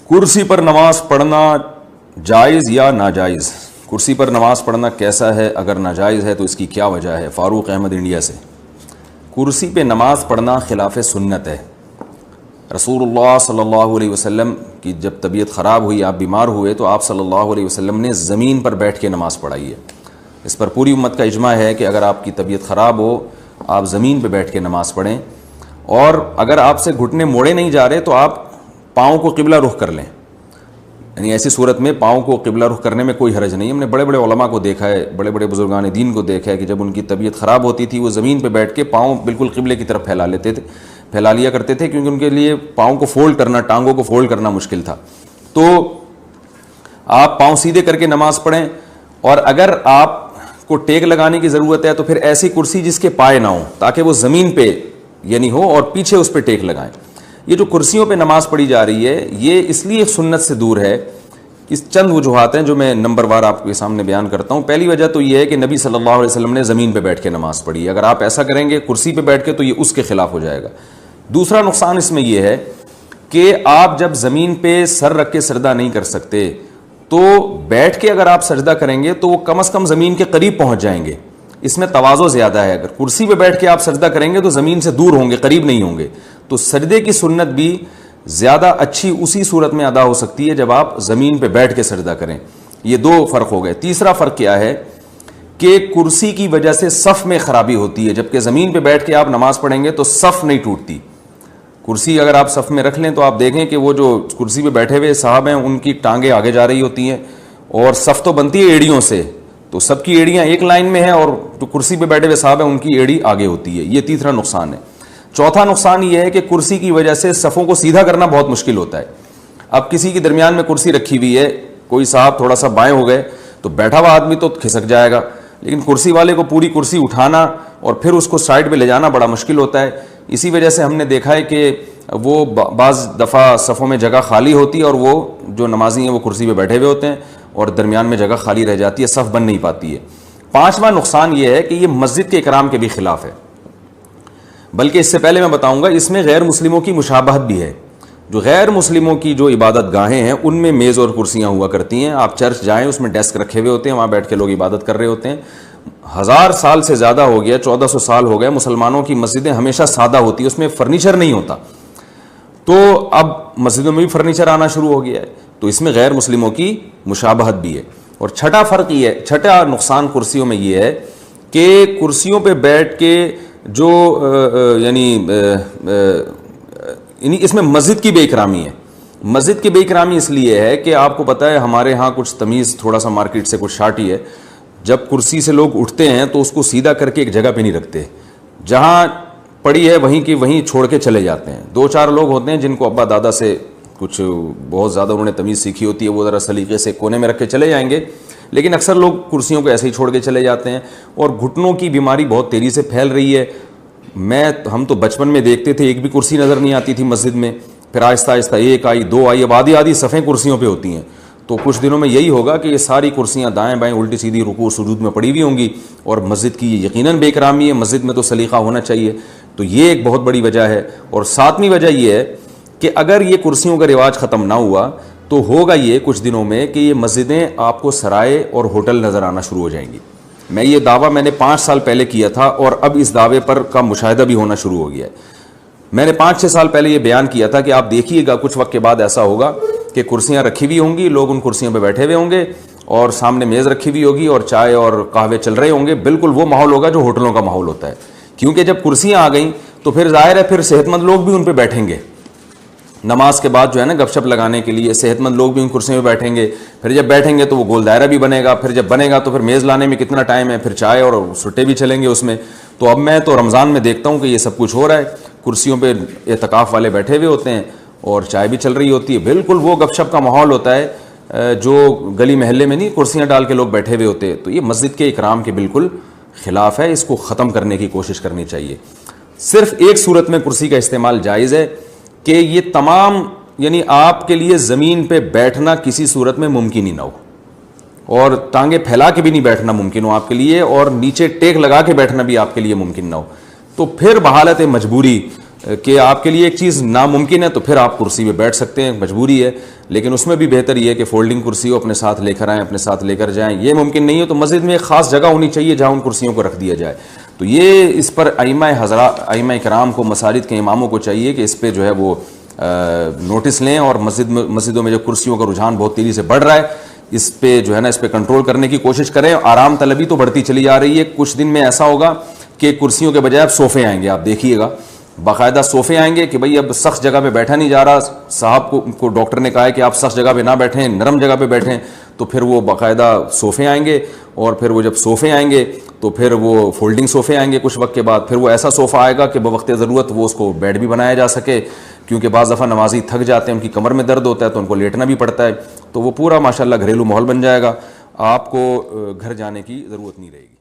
کرسی پر نماز پڑھنا جائز یا ناجائز؟ کرسی پر نماز پڑھنا کیسا ہے؟ اگر ناجائز ہے تو اس کی کیا وجہ ہے؟ فاروق احمد انڈیا سے۔ کرسی پہ نماز پڑھنا خلاف سنت ہے۔ رسول اللہ صلی اللہ علیہ وسلم کی جب طبیعت خراب ہوئی، آپ بیمار ہوئے، تو آپ صلی اللہ علیہ وسلم نے زمین پر بیٹھ کے نماز پڑھائی ہے۔ اس پر پوری امت کا اجماع ہے کہ اگر آپ کی طبیعت خراب ہو، آپ زمین پہ بیٹھ کے نماز پڑھیں، اور اگر آپ سے گھٹنے موڑے نہیں جا رہے تو آپ پاؤں کو قبلہ رخ کر لیں، یعنی ایسی صورت میں پاؤں کو قبلہ رخ کرنے میں کوئی حرج نہیں۔ ہم نے بڑے بڑے علماء کو دیکھا ہے، بڑے بڑے بزرگان دین کو دیکھا ہے کہ جب ان کی طبیعت خراب ہوتی تھی وہ زمین پہ بیٹھ کے پاؤں بالکل قبلے کی طرف پھیلا لیا کرتے تھے، کیونکہ ان کے لیے پاؤں کو فولڈ کرنا، ٹانگوں کو فولڈ کرنا مشکل تھا۔ تو آپ پاؤں سیدھے کر کے نماز پڑھیں، اور اگر آپ کو ٹیک لگانے کی ضرورت ہے تو پھر ایسی کرسی جس کے پائے نہ ہوں، تاکہ وہ زمین پہ یعنی ہو، اور پیچھے اس پہ ٹیک لگائیں۔ یہ جو کرسیوں پہ نماز پڑھی جا رہی ہے یہ اس لیے سنت سے دور ہے، اس چند وجوہات ہیں جو میں نمبر وار آپ کے سامنے بیان کرتا ہوں۔ پہلی وجہ تو یہ ہے کہ نبی صلی اللہ علیہ وسلم نے زمین پہ بیٹھ کے نماز پڑھی ہے، اگر آپ ایسا کریں گے کرسی پہ بیٹھ کے تو یہ اس کے خلاف ہو جائے گا۔ دوسرا نقصان اس میں یہ ہے کہ آپ جب زمین پہ سر رکھ کے سجدہ نہیں کر سکتے تو بیٹھ کے اگر آپ سجدہ کریں گے تو وہ کم از کم زمین کے قریب پہنچ جائیں گے، اس میں تواضع زیادہ ہے۔ اگر کرسی پہ بیٹھ کے آپ سجدہ کریں گے تو زمین سے دور ہوں گے، قریب نہیں ہوں گے، تو سجدے کی سنت بھی زیادہ اچھی اسی صورت میں ادا ہو سکتی ہے جب آپ زمین پہ بیٹھ کے سجدہ کریں۔ یہ دو فرق ہو گئے۔ تیسرا فرق کیا ہے کہ کرسی کی وجہ سے صف میں خرابی ہوتی ہے، جبکہ زمین پہ بیٹھ کے آپ نماز پڑھیں گے تو صف نہیں ٹوٹتی۔ کرسی اگر آپ صف میں رکھ لیں تو آپ دیکھیں کہ وہ جو کرسی پہ بیٹھے ہوئے صاحب ہیں ان کی ٹانگیں آگے جا رہی ہوتی ہیں، اور صف تو بنتی ہے ایڑیوں سے، تو سب کی ایڑیاں ایک لائن میں ہیں، اور جو کرسی پہ بیٹھے ہوئے صاحب ہیں ان کی ایڑی آگے ہوتی ہے۔ یہ تیسرا نقصان ہے۔ چوتھا نقصان یہ ہے کہ کرسی کی وجہ سے صفوں کو سیدھا کرنا بہت مشکل ہوتا ہے۔ اب کسی کے درمیان میں کرسی رکھی ہوئی ہے، کوئی صاحب تھوڑا سا بائیں ہو گئے تو بیٹھا ہوا آدمی تو کھسک جائے گا، لیکن کرسی والے کو پوری کرسی اٹھانا اور پھر اس کو سائڈ پہ لے جانا بڑا مشکل ہوتا ہے۔ اسی وجہ سے ہم نے دیکھا ہے کہ وہ بعض دفعہ صفوں میں جگہ خالی ہوتی ہے اور وہ جو نمازی ہیں وہ کرسی پہ بیٹھے ہوئے ہوتے ہیں اور درمیان میں جگہ خالی رہ جاتی ہے، صف بن نہیں پاتی ہے۔ پانچواں نقصان یہ ہے کہ یہ مسجد کے اکرام کے بھی خلاف ہے، بلکہ اس سے پہلے میں بتاؤں گا اس میں غیر مسلموں کی مشابہت بھی ہے۔ جو غیر مسلموں کی جو عبادت گاہیں ہیں ان میں میز اور کرسیاں ہوا کرتی ہیں، آپ چرچ جائیں اس میں ڈیسک رکھے ہوئے ہوتے ہیں، وہاں بیٹھ کے لوگ عبادت کر رہے ہوتے ہیں۔ 1000 سال سے زیادہ ہو گیا، 1400 سال ہو گئے، مسلمانوں کی مسجدیں ہمیشہ سادہ ہوتی ہیں، اس میں فرنیچر نہیں ہوتا، تو اب مسجدوں میں بھی فرنیچر آنا شروع ہو گیا ہے، تو اس میں غیر مسلموں کی مشابہت بھی ہے۔ اور چھٹا فرق یہ ہے، چھٹا نقصان کرسیوں میں یہ ہے کہ کرسیوں پہ بیٹھ کے جو یعنی اس میں مسجد کی بے اکرامی ہے۔ مسجد کی بے اکرامی اس لیے ہے کہ آپ کو پتہ ہے ہمارے ہاں کچھ تمیز تھوڑا سا مارکیٹ سے کچھ شارٹی ہے، جب کرسی سے لوگ اٹھتے ہیں تو اس کو سیدھا کر کے ایک جگہ پہ نہیں رکھتے، جہاں پڑی ہے وہیں کی وہیں چھوڑ کے چلے جاتے ہیں۔ 2-4 لوگ ہوتے ہیں جن کو ابا دادا سے کچھ بہت زیادہ انہوں نے تمیز سیکھی ہوتی ہے، وہ ذرا سلیقے سے کونے میں رکھ کے چلے جائیں گے، لیکن اکثر لوگ کرسیوں کو ایسے ہی چھوڑ کے چلے جاتے ہیں، اور گھٹنوں کی بیماری بہت تیزی سے پھیل رہی ہے۔ ہم تو بچپن میں دیکھتے تھے ایک بھی کرسی نظر نہیں آتی تھی مسجد میں، پھر آہستہ آہستہ 1 آئی، 2 آئی، اب آدھی صفیں کرسیوں پہ ہوتی ہیں۔ تو کچھ دنوں میں یہی ہوگا کہ یہ ساری کرسیاں دائیں بائیں الٹی سیدھی رکوع سجود میں پڑی ہوئی ہوں گی، اور مسجد کی یقیناً بے اکرامی ہے۔ مسجد میں تو سلیقہ ہونا چاہیے، تو یہ ایک بہت بڑی وجہ ہے۔ اور 7ویں وجہ یہ ہے کہ اگر یہ کرسیوں کا رواج ختم نہ ہوا تو ہوگا یہ کچھ دنوں میں کہ یہ مسجدیں آپ کو سرائے اور ہوٹل نظر آنا شروع ہو جائیں گی۔ یہ دعویٰ میں نے 5 سال پہلے کیا تھا، اور اب اس دعوے پر کا مشاہدہ بھی ہونا شروع ہو گیا ہے۔ میں نے 5-6 سال پہلے یہ بیان کیا تھا کہ آپ دیکھیے گا کچھ وقت کے بعد ایسا ہوگا کہ کرسیاں رکھی ہوئی ہوں گی، لوگ ان کرسیوں پہ بیٹھے ہوئے ہوں گے، اور سامنے میز رکھی ہوئی ہوگی اور چائے اور قہوے چل رہے ہوں گے، بالکل وہ ماحول ہوگا جو ہوٹلوں کا ماحول ہوتا ہے۔ کیونکہ جب کرسیاں آ گئیں تو پھر ظاہر ہے پھر صحت مند لوگ بھی ان پہ بیٹھیں گے، نماز کے بعد جو ہے نا گپ شپ لگانے کے لیے صحت مند لوگ بھی ان کرسیوں پہ بیٹھیں گے، پھر جب بیٹھیں گے تو وہ گول دائرہ بھی بنے گا، پھر جب بنے گا تو پھر میز لانے میں کتنا ٹائم ہے، پھر چائے اور سٹے بھی چلیں گے اس میں۔ تو اب میں تو رمضان میں دیکھتا ہوں کہ یہ سب کچھ ہو رہا ہے، کرسیوں پہ اعتکاف والے بیٹھے ہوئے ہوتے ہیں اور چائے بھی چل رہی ہوتی ہے، بالکل وہ گپ شپ کا ماحول ہوتا ہے جو گلی محلے میں نہیں کرسیاں ڈال کے لوگ بیٹھے ہوئے ہوتے ہیں۔ تو یہ مسجد کے اکرام کے بالکل خلاف ہے، اس کو ختم کرنے کی کوشش کرنی چاہیے۔ صرف ایک صورت میں کرسی کا استعمال جائز ہے کہ یہ تمام یعنی آپ کے لیے زمین پہ بیٹھنا کسی صورت میں ممکن ہی نہ ہو، اور ٹانگیں پھیلا کے بھی نہیں بیٹھنا ممکن ہو آپ کے لیے، اور نیچے ٹیک لگا کے بیٹھنا بھی آپ کے لیے ممکن نہ ہو، تو پھر بحالت مجبوری کہ آپ کے لیے ایک چیز ناممکن ہے تو پھر آپ کرسی پہ بیٹھ سکتے ہیں, مجبوری ہے, لیکن اس میں بھی بہتر یہ ہے کہ فولڈنگ کرسی ہو, اپنے ساتھ لے کر آئیں, اپنے ساتھ لے کر جائیں. یہ ممکن نہیں ہو تو مسجد میں ایک خاص جگہ ہونی چاہیے جہاں ان کرسیوں کو رکھ دیا جائے. تو یہ اس پر ائمہ کرام کو, مساجد کے اماموں کو چاہیے کہ اس پہ جو ہے وہ نوٹس لیں, اور مسجدوں میں جو کرسیوں کا رجحان بہت تیزی سے بڑھ رہا ہے اس پہ جو ہے نا اس پہ کنٹرول کرنے کی کوشش کریں. آرام طلبی تو بڑھتی چلی جا رہی ہے, کچھ دن میں ایسا ہوگا کہ کرسیوں کے بجائے اب صوفے آئیں گے, آپ دیکھیے گا باقاعدہ صوفے آئیں گے کہ بھئی اب سخت جگہ پہ بیٹھا نہیں جا رہا. صاحب کو ڈاکٹر نے کہا ہے کہ آپ سخت جگہ پہ نہ بیٹھیں, نرم جگہ پہ بیٹھیں, تو پھر وہ باقاعدہ صوفے آئیں گے, اور پھر وہ جب صوفے آئیں گے تو پھر وہ فولڈنگ صوفے آئیں گے کچھ وقت کے بعد, پھر وہ ایسا صوفہ آئے گا کہ بوقت ضرورت وہ اس کو بیڈ بھی بنایا جا سکے, کیونکہ بعض دفعہ نمازی تھک جاتے ہیں, ان کی کمر میں درد ہوتا ہے تو ان کو لیٹنا بھی پڑتا ہے. تو وہ پورا ماشاءاللہ گھریلو ماحول بن جائے گا, آپ کو گھر جانے کی ضرورت نہیں رہے گی.